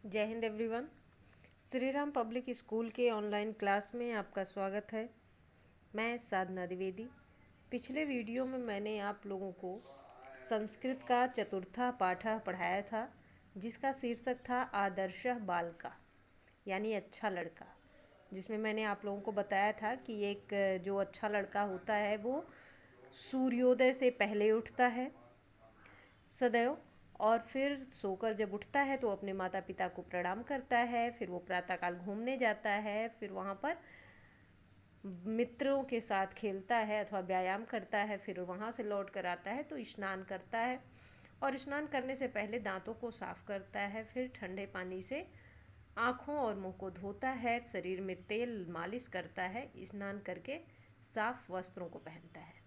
जय Hind everyone. Shri Ram public school के online class में आपका स्वागत है। मैं साधना द्विवेदी। पिछले वीडियो में मैंने आप लोगों को संस्कृत का चतुर्था पाठ पढ़ाया था, जिसका शीर्षक था आदर्शः बालका यानी अच्छा लड़का, जिसमें मैंने आप लोगों को बताया था कि एक जो अच्छा लड़का होता है वो सूर्योदय से पहले उठता है सदैव, और फिर सोकर जब उठता है तो अपने माता पिता को प्रणाम करता है। फिर वो प्रातःकाल घूमने जाता है, फिर वहाँ पर मित्रों के साथ खेलता है अथवा व्यायाम करता है। फिर वहाँ से लौट कर आता है तो स्नान करता है, और स्नान करने से पहले दांतों को साफ करता है। फिर ठंडे पानी से आँखों और मुंह को धोता है, शरीर में तेल मालिश करता है, स्नान करके साफ वस्त्रों को पहनता है,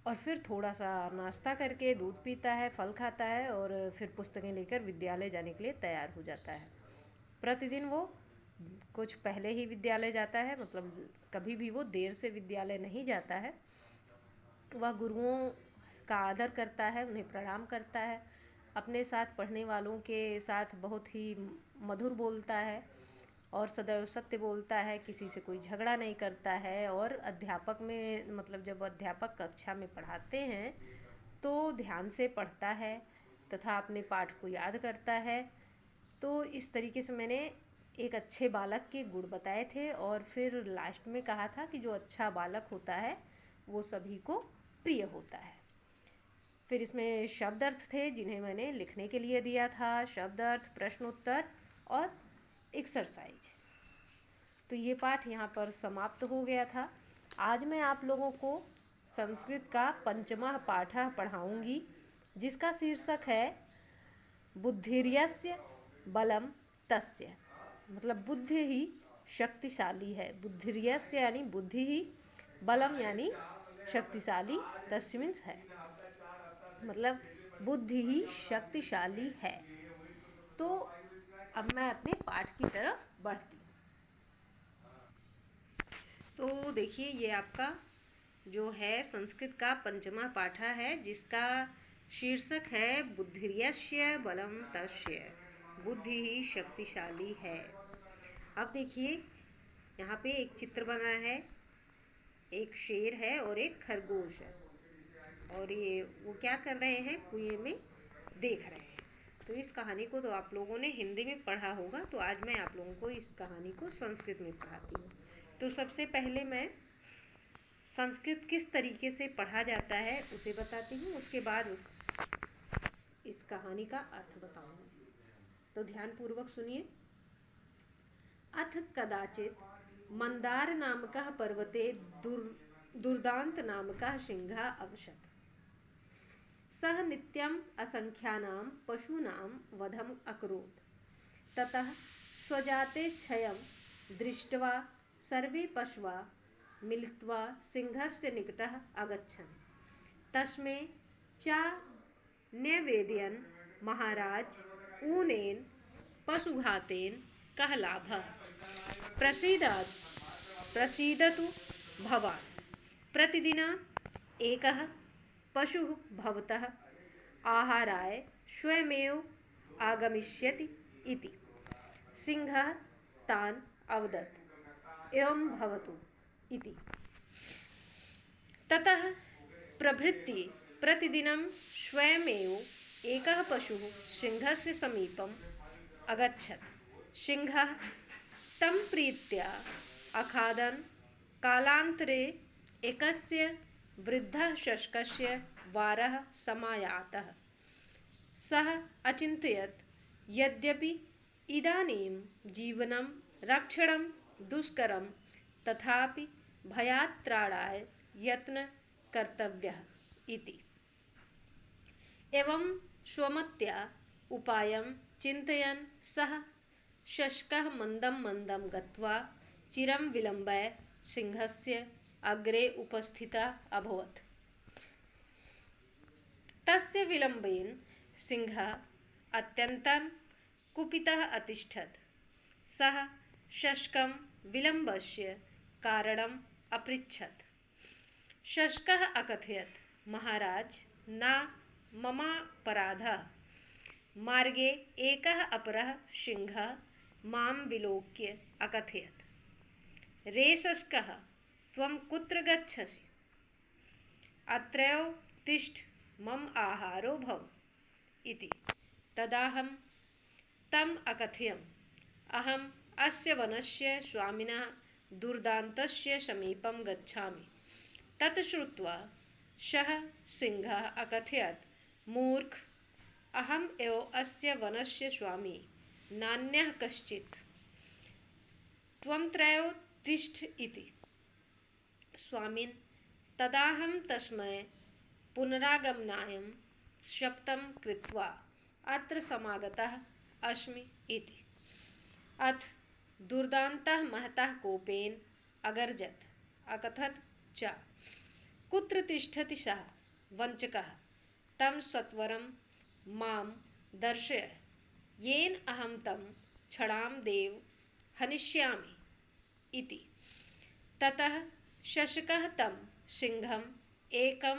और फिर थोड़ा सा नाश्ता करके दूध पीता है, फल खाता है, और फिर पुस्तकें लेकर विद्यालय जाने के लिए तैयार हो जाता है। प्रतिदिन वो कुछ पहले ही विद्यालय जाता है, मतलब कभी भी वो देर से विद्यालय नहीं जाता है। वह गुरुओं का आदर करता है, उन्हें प्रणाम करता है, अपने साथ पढ़ने वालों के साथ बहुत ही मधुर बोलता है और सदैव सत्य बोलता है, किसी से कोई झगड़ा नहीं करता है। और अध्यापक में मतलब जब अध्यापक कक्षा में पढ़ाते हैं तो ध्यान से पढ़ता है तथा अपने पाठ को याद करता है। तो इस तरीके से मैंने एक अच्छे बालक के गुण बताए थे, और फिर लास्ट में कहा था कि जो अच्छा बालक होता है वो सभी को प्रिय होता है। फिर इसमें शब्द अर्थ थे जिन्हें मैंने लिखने के लिए दिया था, शब्द अर्थ, प्रश्न उत्तर और एक्सरसाइज। तो ये पाठ यहाँ पर समाप्त हो गया था। आज मैं आप लोगों को संस्कृत का पंचमः पाठ पढ़ाऊंगी, जिसका शीर्षक है बुद्धिर्यस्य बलम तस्य। मतलब बुद्धि ही शक्तिशाली है। बुद्धिर्यस्य यानी बुद्धि ही, बलम यानी शक्तिशाली, तस्य मीन्स है, मतलब बुद्धि ही शक्तिशाली है। तो अब मैं अपने पाठ की तरफ बढ़ती हूँ। तो देखिए, ये आपका जो है संस्कृत का पंचमा पाठा है, जिसका शीर्षक है बुद्धिर्यस्य बलम तस्य। बुद्धि ही शक्तिशाली है। अब देखिए, यहाँ पे एक चित्र बना है, एक शेर है और एक खरगोश है, और ये वो क्या कर रहे हैं, कुएं में देख रहे हैं। तो इस कहानी को तो आप लोगों ने हिंदी में पढ़ा होगा, तो आज मैं आप लोगों को इस कहानी को संस्कृत में पढ़ाती हूँ। तो सबसे पहले मैं संस्कृत किस तरीके से पढ़ा जाता है उसे बताती हूँ, उसके बाद इस कहानी का अर्थ बताऊंगी। तो ध्यान पूर्वक सुनिए। अथ कदाचित मंदार नामकः पर्वते दुर्दांत नामकः सिंहः अवसत्। सः नित्यम् असंख्यानां पशूनां वधम् अकरोत्। ततः स्वजाते क्षयं दृष्ट्वा सर्वे पशवः मिलित्वा सिंहस्य निकटः अगच्छन्। तस्मै च न्यवेदयन् महाराज ऊनेन पशुघातेन कः लाभः। प्रसीदतु भवान्। प्रतिदिनं एकः पशुः भवतः आहाराय स्वयमेव आगमिष्यति इति। सिंहः तान् अवदत्, एवं भवतु इति। ततः प्रभृत्य प्रतिदिनं स्वयमेव एकः पशुः सिंहस्य समीपम् अगच्छत्। सिंहः तं प्रीत्या अखादन्। कालान्तरे एकस्य वृद्धः शशकस्य वारः समायातः। सः अचिन्तयत्, यद्यपि इदानीं जीवनं रक्षणं दुष्करं, तथापि भयात् त्राणाय यत्नः कर्तव्यः इति। एवं स्वमत्या उपायं चिन्तयन् सः शशकः मन्दं मन्दं गत्वा चिरं विलम्ब्य सिंहस्य अग्रे उपस्थितः अभवत्। तस्य विलम्बेन सिंहः अत्यन्तं कुपितः अतिष्ठत्। सः शशकं विलम्बस्य कारणम् अपृच्छत्। शशकः अकथयत्, महाराज, न ममापराधः, मार्गे एकः अपरः सिंहः मां विलोक्य अकथयत्, रेशस्कः त्वं कुत्र गच्छसि? अत्रैव तिष्ठ, मम आहारो भव इति। तदाहं तम् अकथयम्, अहम् अस्य वनस्य स्वामिनः दुर्दान्तस्य समीपं गच्छामि। तत् श्रुत्वा सः सिंहः अकथयत्, मूर्ख, अहम् एव अस्य वनस्य स्वामी, नान्यः कश्चित्। त्वमत्रैव तिष्ठ इति। स्वामिन् तदाहं तस्मै पुनरागमनाय शपथं कृत्वा अत्र समागतः अस्मि इति। अथ दुर्दान्तः महतः कोपेन अगर्जत, अकथत् च, कुत्र तिष्ठति सः वञ्चकः? तं सत्वरं मां दर्शय, येन अहं तं क्षणां देव हनिष्यामि इति। ततः शशकः तं सिंहम् एकं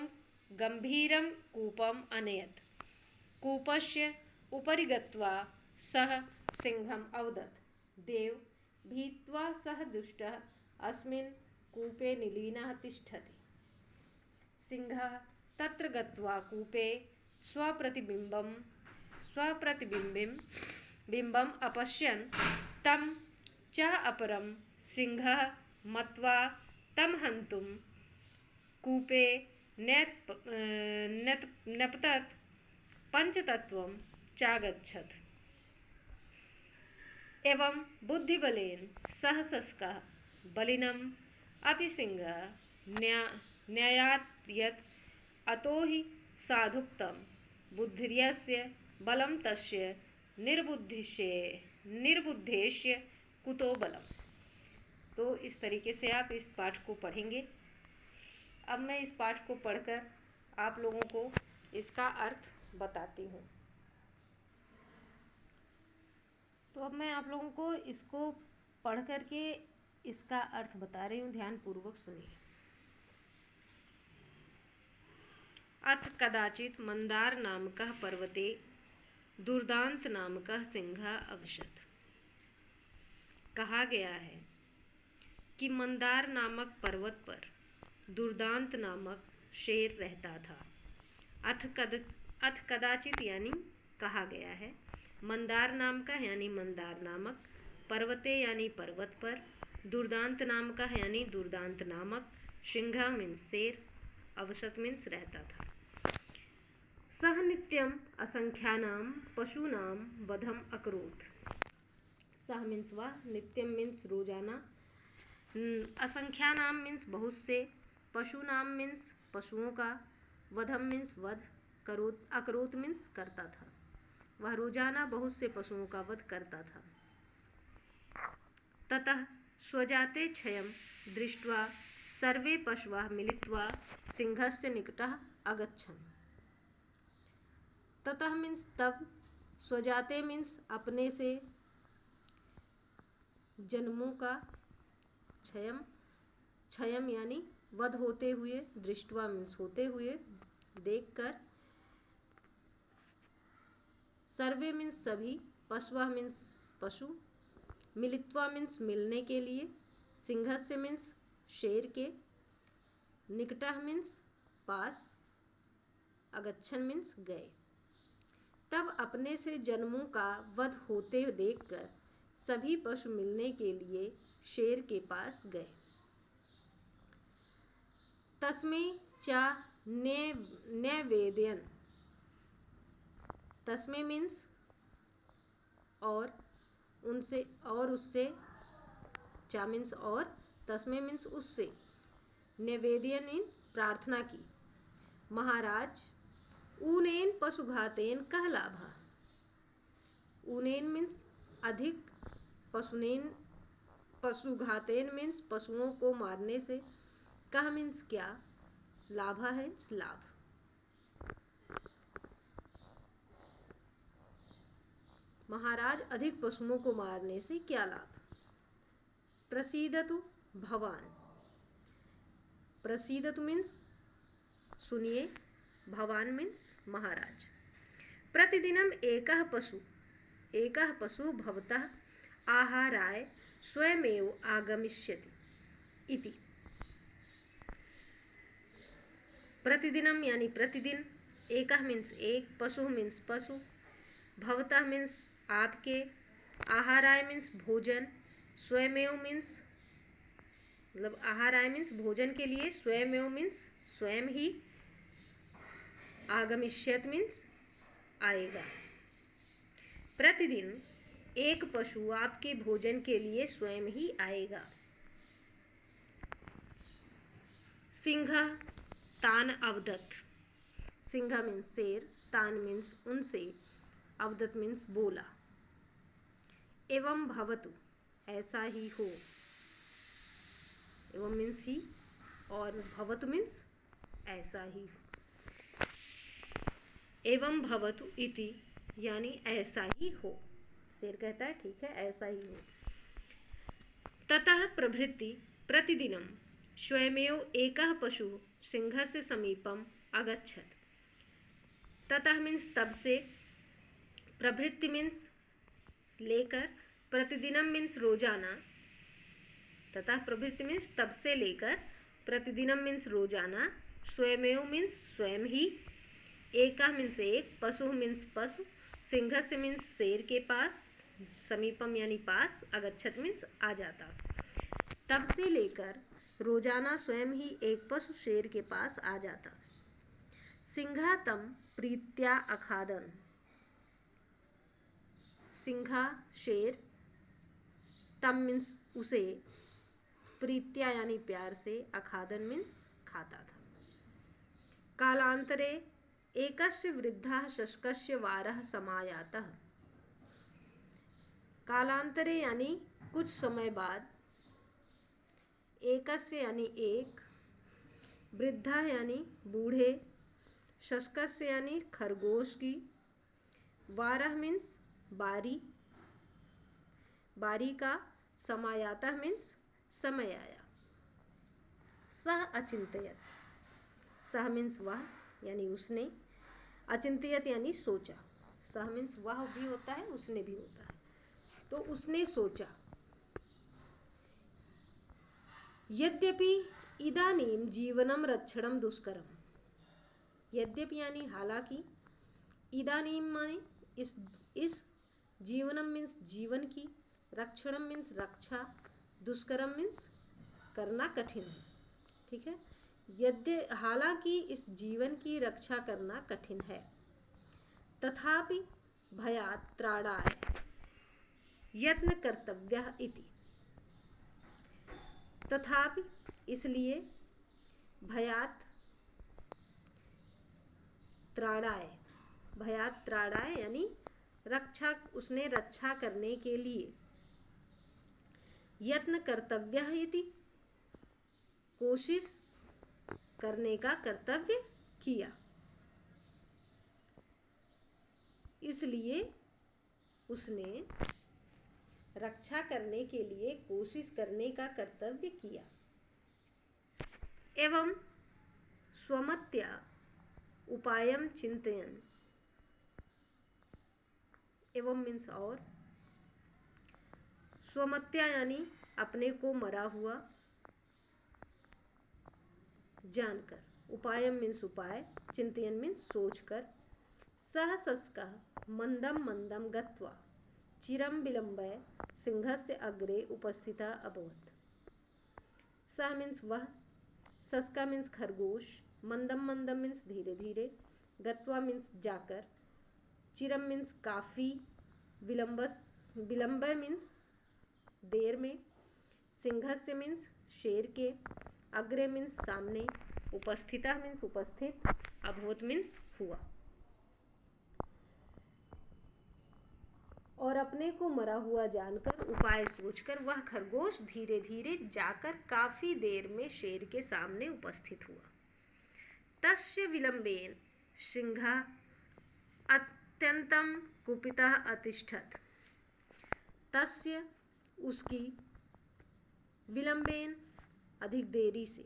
गम्भीरं कूपम् अनयत्। कूपस्य उपरि गत्वा सः सिंहम् अवदत्, देव, भीत्वा सः दुष्टः अस्मिन् कूपे निलीनः तिष्ठति। सिंहः तत्र गत्वा कूपे स्वप्रतिबिम्बम् अपश्यन् तं च अपरं सिंहः मत्वा तं हन्तुं कूपे नपतत्, पञ्चतत्त्वं चागच्छत्। एवं बुद्धिबलेन सः शशकः बलिनम् अपि सिंहः न्ययात् यत् अतो हि साधुक्तं बुद्धिर्यस्य बलं तस्य निर्बुद्धेस्य कुतो बलम्। तो इस तरीके से आप इस पाठ को पढ़ेंगे। अब मैं इस पाठ को पढ़कर आप लोगों को इसका अर्थ बताती हूँ। तो अब मैं आप लोगों को इसको पढ़ करके इसका अर्थ बता रही हूँ, ध्यानपूर्वक सुनिए। अथ कदाचित् मंदार नामकः पर्वते दुर्दांत नामकः सिंहः अवसत्। कहा गया है कि मंदार नामक पर्वत पर दुर्दांत नामक शेर रहता था। अथ कदाचित यानी कहा गया है, मंदार नाम का यानी मंदार नामक, पर्वते यानी पर्वत पर, दुर्दांत नाम का यानी दुर्दांत नामक, सिंह मीन्स शेर, अवसत मीन्स रहता था। सह नित्यम असंख्यानां पशूनां वधम अकरोत्। सह मीन्स वह, नित्यम मीन्स रोजाना, असंख्यानाम मीन्स बहुत से, पशुनाम मीन्स पशुओं का, वधम मीन्स वध, करोत अकरोत मीन्स करता था। वह रोजाना बहुत से पशुओं का वध करता था। ततः स्वजाते क्षयं दृष्ट्वा सर्वे पशवः मिलित्वा सिंहस्य निकटः अगच्छन्। ततः मीन्स तब, स्वजाते मीन्स अपने से, जन्मों का, क्षयम यानी वध होते हुए, दृष्टवा मीन्स होते हुए, देखकर, सर्वे मीन्स सभी, पशवा मीन्स पशु, मिलित्वा मीन्स मिलने के लिए, सिंहस्य मीन्स शेर के, निकटः मीन्स पास, अगच्छन मीन्स गए। तब अपने से जन्मों का वध होते देखकर सभी पशु मिलने के लिए शेर के पास गए। तस्मै चा नैवेद्यन, तस्मै मीन्स और, उनसे और उससे, चा मीन्स और, तस्मै मीन्स उससे, नैवेद्यन इन प्रार्थना की, महाराज, ऊनेन पशुघातेन कह लाभः। ऊनेन मीन्स अधिक, पशुघातेन मीन्स पशुओं को मारने से, कह मीन्स क्या, लाभ है लाभ। महाराज, अधिक पशुओं को मारने से क्या लाभ? प्रसीदतु भवान, प्रसीदतु मीन्स सुनिए, भवान मीन्स महाराज। प्रतिदिनम एकः पशु भवतः आहाराय स्वयमेव आगमिष्यति इति। प्रतिदिनम यानी प्रतिदिन, एकः मीन्स एक, पशु मीन्स पशु, भवतः मीन्स आपके, आहाराय मीन्स भोजन, स्वयमेव मीन्स मतलब आहाराय मीन्स भोजन के लिए, स्वयमेव मीन्स स्वयं ही, आगमिष्यत मीन्स आएगा। प्रतिदिन एक पशु आपके भोजन के लिए स्वयं ही आएगा। सिंह तान अवदत, सिंह मीन्स शेर, तान मीन्स उनसे, अवदत मीन्स बोला। एवं भवतु ऐसा ही हो, एवं मीन्स ही और भवतु मीन्स ऐसा ही हो। एवं भवतु इति यानी ऐसा ही हो। शेर कहता है ठीक है ऐसा ही हो। ततः प्रभृति प्रतिदिनम स्वयमेव एकः पशु सिंहस्य समीपम अगच्छत। ततः मीन्स तब से, प्रभृति मीन्स लेकर, प्रतिदिनम मीन्स रोजाना, तथा प्रभृति मीन्स तब से लेकर, प्रतिदिनम मीन्स रोजाना, स्वयमेव मीन्स स्वयं ही, एकः मीन्स एक, पशु मीन्स पशु, सिंहस्य मीन्स शेर के पास, समीपम यानी पास, अगच्छत मीन्स आ जाता। तब से लेकर रोजाना स्वयं ही एक पशु शेर के पास आ जाता। सिंहा तम प्रीत्या अखादन, सिंहा शेर, तम मीन्स उसे, प्रीत्या यानी प्यार से, अखादन मीन्स खाता था। कालांतरे एकस्य वृद्धः शशकस्य वारः समायातः। कालांतरे यानी कुछ समय बाद, एकस्य यानी एक, वृद्धा यानी बूढ़े, शशकस्य यानी खरगोश की, वारह मीन्स बारी, बारी का, समायातः मीन्स समय आया। सह अचिंत्यत, सह मीन्स वह यानी उसने, अचिंत्यत यानी सोचा, सह मीन्स वह भी होता है उसने भी होता है, तो उसने सोचा। यद्यपि इदानीं जीवनम रक्षणम दुष्करम, यद्यपि यानी हालांकि, इदानीं माने इस जीवनम मीन्स जीवन की, रक्षणम मीन्स रक्षा, दुष्करम मीन्स करना कठिन है। ठीक है, हालांकि इस जीवन की रक्षा करना कठिन है। तथापि भयात् त्राणाय यत्न कर्तव्यः इति, तथापि इसलिए, भयात् त्राणाय, भयात् त्राणाय यानी रक्षा, उसने रक्षा करने के लिए, यत्न कर्तव्यः इति कोशिश करने का कर्तव्य किया, इसलिए उसने रक्षा करने के लिए कोशिश करने का कर्तव्य किया। एवं स्वमत्या उपायम चिंतयन्, एवं मीन्स और, स्वमत्या यानी अपने को मरा हुआ जानकर, उपायम मीन्स उपाय, चिंतयन् मीन्स सोचकर, सह शशकः मंदम मंदम गत्वा चिरम विलंबय सिंहस्य अग्रे उपस्थितः अभवत्। सह मीन्स वह, शशका मीन्स खरगोश, मंदम मंदम मीन्स धीरे धीरे, गत्वा मीन्स जाकर, चिरम मीन्स काफी, विलंब मीन्स देर में, सिंहस्य मीन्स शेर के, अग्रे मीन्स सामने, उपस्थिता मीन्स उपस्थित, अभवत मीन्स हुआ। और अपने को मरा हुआ जानकर, उपाय सोचकर वह खरगोश धीरे धीरे जाकर काफी देर में शेर के सामने उपस्थित हुआ। तस्य विलंबेन सिंहः अत्यंतम कुपितः अतिष्ठत्। तस्य उसकी, विलंबेन अधिक देरी से,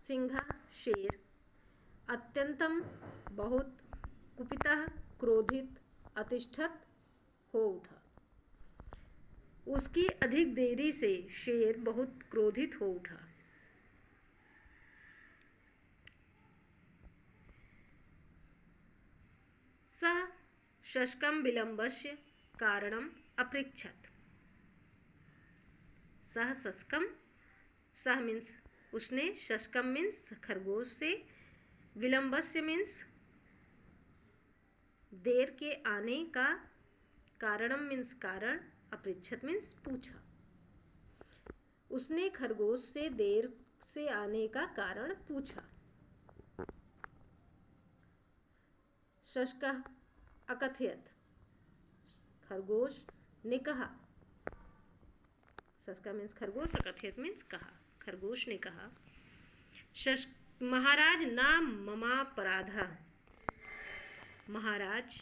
सिंह शेर, अत्यंतम बहुत, कुपितः क्रोधित अतिष्ठत हो उठा। उसकी अधिक देरी से शेर बहुत क्रोधित हो उठा। सः शशकं विलम्बस्य कारणम् अपृच्छत्। सः शशकम, सह मीन्स उसने, शशकम मीन्स खरगोश से, विलम्बस्य मीन्स देर के आने का, कारणम मीन्स कारण, अपृच्छत मीन्स पूछा। उसने खरगोश से देर से आने का कारण पूछा। शशकः अकथयत्, खरगोश ने कहा। शशका मीन्स खरगोश, अकथयत मीन्स कहा, खरगोश ने कहा। महाराज ना ममापराधः, महाराज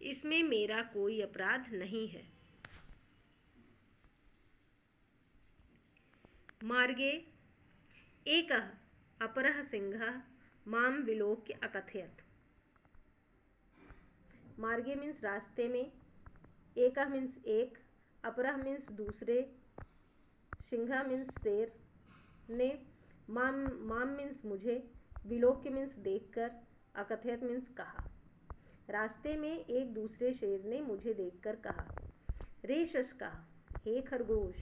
इसमें मेरा कोई अपराध नहीं है। मार्गे एकः अपरः सिंहः मां विलोक्य अकथयत्। मार्गे मीन्स रास्ते में, एकः मीन्स एक, अपरः मीन्स दूसरे, सिंह मीन्स शेर ने, माम मीन्स मुझे, विलोक्य मीन्स देखकर, अकथयत मीन्स कहा। रास्ते में एक दूसरे शेर ने मुझे देखकर कहा, रे शशका, हे खरगोश,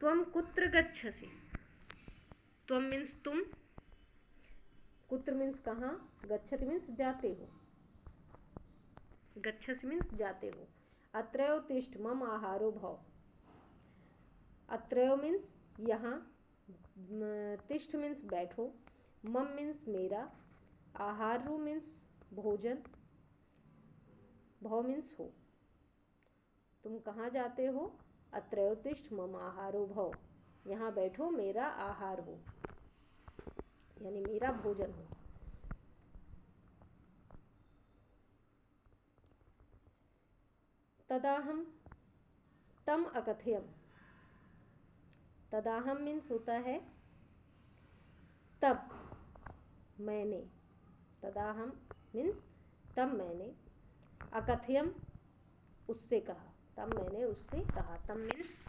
त्वं कुत्र गच्छसि। त्वं मीन्स तुम, कुत्र मीन्स कहाँ, गच्छति मीन्स जाते हो, गच्छसि मीन्स जाते हो। अत्रयो तिष्ठ मम आहारो भव। अत्रयो मीन्स यहाँ, तिष्ठ मीन्स बैठो, मम मीन्स मेरा, आहारो मीन्स भोजन, भव मीन्स हो। तुम कहाँ जाते हो, अत्रयोतिष्ठ मम आहारो भव, यहाँ बैठो मेरा आहार हो, यानी मेरा भोजन हो। तदाहम तम अकथयम। तदाहम मीन्स होता है तब, मैंने, तदाहम मीन्स तब मैंने, अकथयम उससे कहा, तब मैंने उससे कहा, तब मीन्स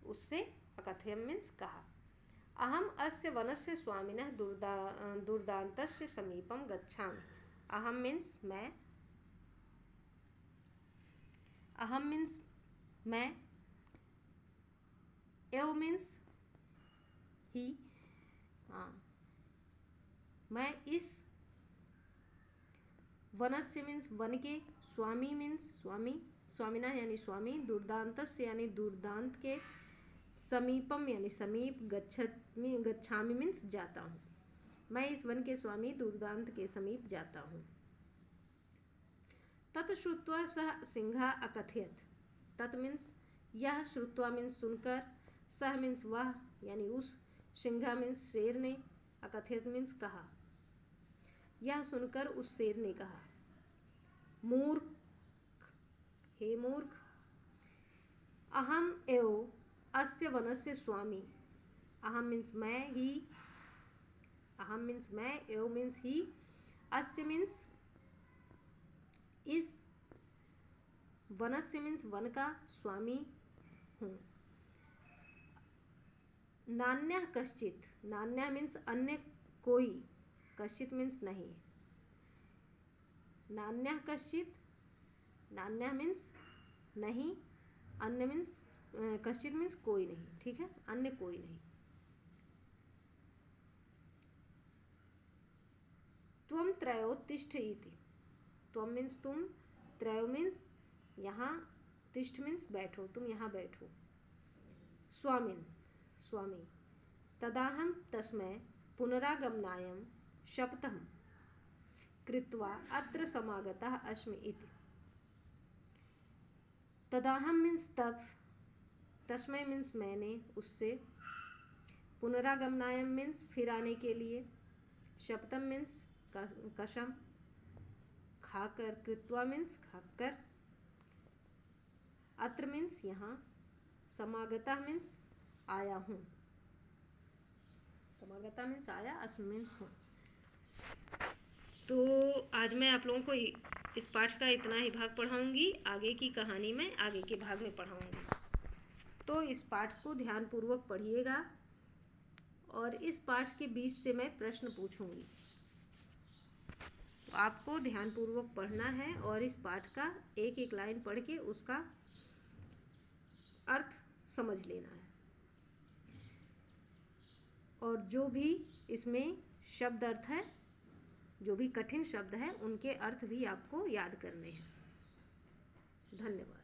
उससे, अकथयम मीन्स कहा। अहम अस्य वनस्य स्वामिनः दुर्दान्तस्य समीपम गच्छामि। अहम मीन्स मैं, अहम मीन्स मैं, एव मीन्स ही, मैं इस, वनस्य मीन्स वन के, स्वामी मीन्स स्वामी, स्वामिना यानी स्वामी, दुर्दांतस्य यानी दुर्दांत के, समीपम यानी समीप, गच्छामि मीन्स जाता हूँ। मैं इस वन के स्वामी दुर्दांत के समीप जाता हूँ। तत् श्रुत्वा सः सिंह अकथयत्। तत् मीन्स यह, श्रुत्वा मीन्स सुनकर, सह मीन्स वह यानी उस, सिंह मीन्स शेर ने, अकथयत मीन्स कहा। यह सुनकर उस शेर ने कहा, मूर्ख, हे मूर्ख, अहम एव अस्य वनस्य स्वामी। अहम मीन्स मैं ही, अहम मीन्स मैं, एव मीन्स ही, अस्य मीन्स इस, वनस्य मीन्स वन का, स्वामी हूँ। नान्यः कश्चित्, नान्यः मीन्स अन्य कोई, कश्चित् मीन्स नहीं, नान्यः कश्चित्, नान्यः मीन्स नहीं, अन्य मीन्स कश्चित् मीन्स कोई नहीं, ठीक है, अन्य कोई नहीं। त्वं त्रयो तिष्ठ इति। त्वं मीन्स तुम, त्रयो मीन्स यहाँ, तिष्ठ मीन्स बैठो, तुम यहाँ बैठो। स्वामिन स्वामी। तदाहम तस्मै पुनरागमनायं शपथं कृत्वा अत्र समागतः अस्मि इति। तदाहम मीन्स तब, तस्मै मीन्स मैंने, उससे, पुनरागमनायम मीन्स फिर आने के लिए, शपथम मीन्स कसम, खाकर, कृत्वा मीन्स खाकर, अत्र मीन्स यहाँ, समागता मीन्स आया हूँ, समागता मीन्स आया, अस्मि मीन्स हूँ। तो आज मैं आप लोगों को इस पाठ का इतना ही भाग पढ़ाऊंगी। आगे की कहानी में आगे के भाग में पढ़ाऊंगी। तो इस पाठ को ध्यानपूर्वक पढ़िएगा और इस पाठ के बीच से मैं प्रश्न पूछूंगी। तो आपको ध्यानपूर्वक पढ़ना है और इस पाठ का एक एक लाइन पढ़ के उसका अर्थ समझ लेना है। और जो भी इसमें शब्द अर्थ है, जो भी कठिन शब्द है, उनके अर्थ भी आपको याद करने हैं। धन्यवाद।